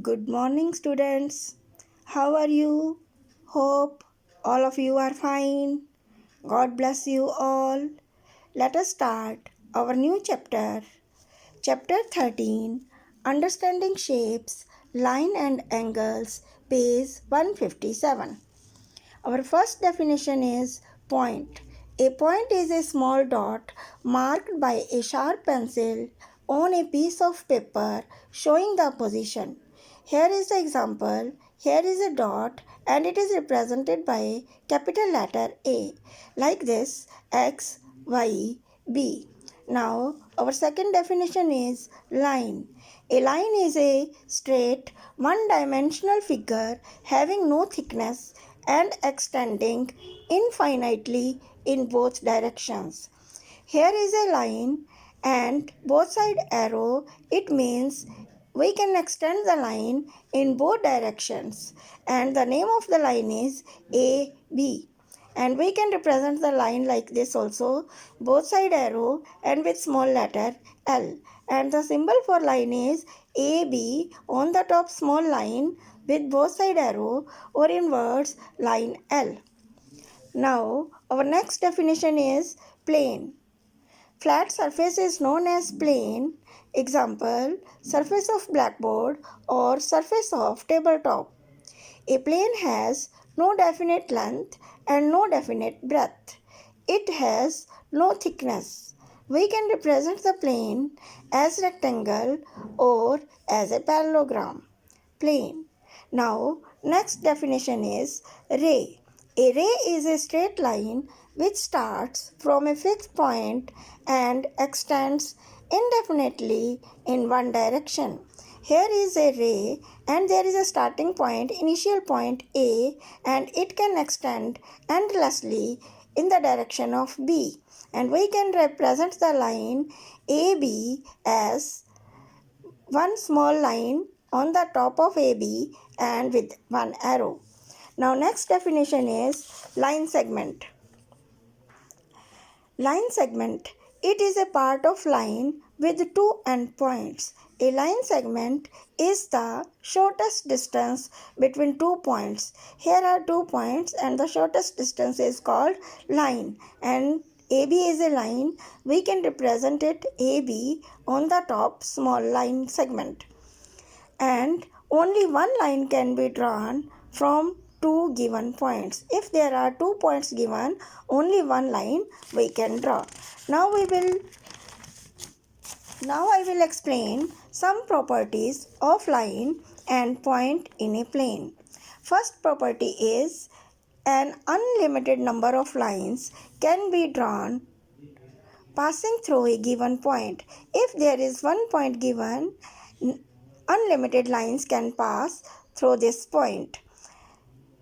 Good morning, students. How are you? Hope all of you are fine. God bless you all. Let us start our new chapter. Chapter 13, Understanding Shapes, Line and Angles, page 157. Our first definition is point. A point is a small dot marked by a sharp pencil on a piece of paper showing the position. Here is the example. Here is a dot and it is represented by a capital letter A. Like this, X, Y, B. Now, our second definition is line. A line is a straight, one-dimensional figure having no thickness and extending infinitely in both directions. Here is a line and both side arrow. It means we can extend the line in both directions, and the name of the line is AB. And we can represent the line like this also, both side arrow and with small letter L. And the symbol for line is AB on the top small line with both side arrow, or in words line L. Now our next definition is plane. Flat surface is known as plane. Example, surface of blackboard or surface of tabletop. A plane has no definite length and no definite breadth. It has no thickness. We can represent the plane as rectangle or as a parallelogram. Plane. Now, next definition is ray. A ray is a straight line which starts from a fixed point and extends indefinitely in one direction. Here is a ray and there is a starting point, initial point A, and it can extend endlessly in the direction of B. And we can represent the line AB as one small line on the top of AB and with one arrow. Now next definition is line segment. Line segment. It is a part of line with two endpoints. A line segment is the shortest distance between 2 points. Here are 2 points and the shortest distance is called line, and AB is a line. We can represent it AB on the top small line segment. And only one line can be drawn from two given points. If there are 2 points given, only one line we can draw. Now I will explain some properties of line and point in a plane. First property is an unlimited number of lines can be drawn passing through a given point. If there is one point given, unlimited lines can pass through this point.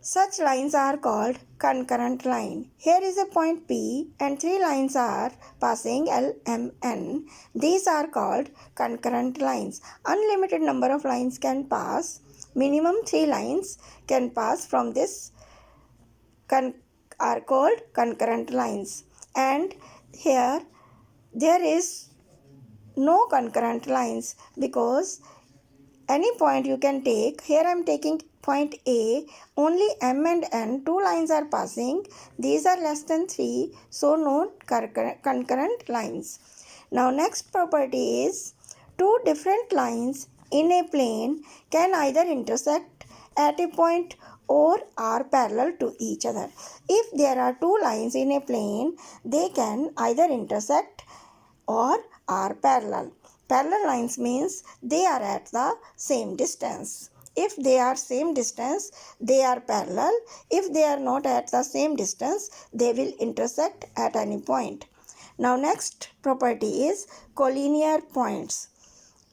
Such lines are called concurrent line. Here is a point P and 3 lines are passing L, M, N. These are called concurrent lines. Unlimited number of lines can pass. Minimum 3 lines can pass from this are called concurrent lines. And here there is no concurrent lines because any point you can take. Here I am taking point A, only M and N, 2 lines are passing. These are less than 3, so no concurrent lines. Now next property is 2 different lines in a plane can either intersect at a point or are parallel to each other. If there are 2 lines in a plane, they can either intersect or are parallel. Parallel lines means they are at the same distance. If they are same distance, they are parallel. If they are not at the same distance, they will intersect at any point. Now next property is collinear points.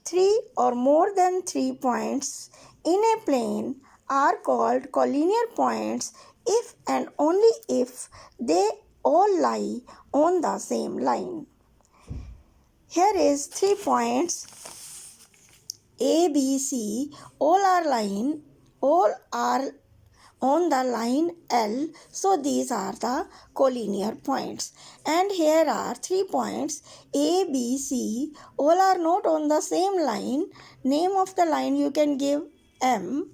3 or more than 3 points in a plane are called collinear points if and only if they all lie on the same line. Here is 3 points A, B, C. All are on the line L. So these are the collinear points. And here are 3 points A, B, C. All are not on the same line. Name of the line you can give M.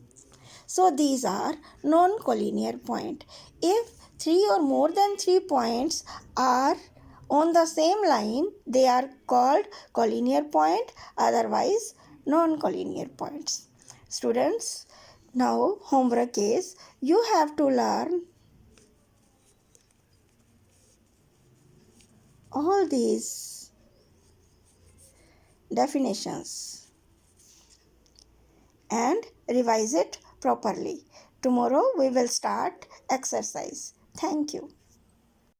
So these are non-collinear point. If three or more than 3 points are on the same line, they are called collinear point, otherwise non-collinear points. Students, now homework is you have to learn all these definitions and revise it properly. Tomorrow we will start exercise. Thank you.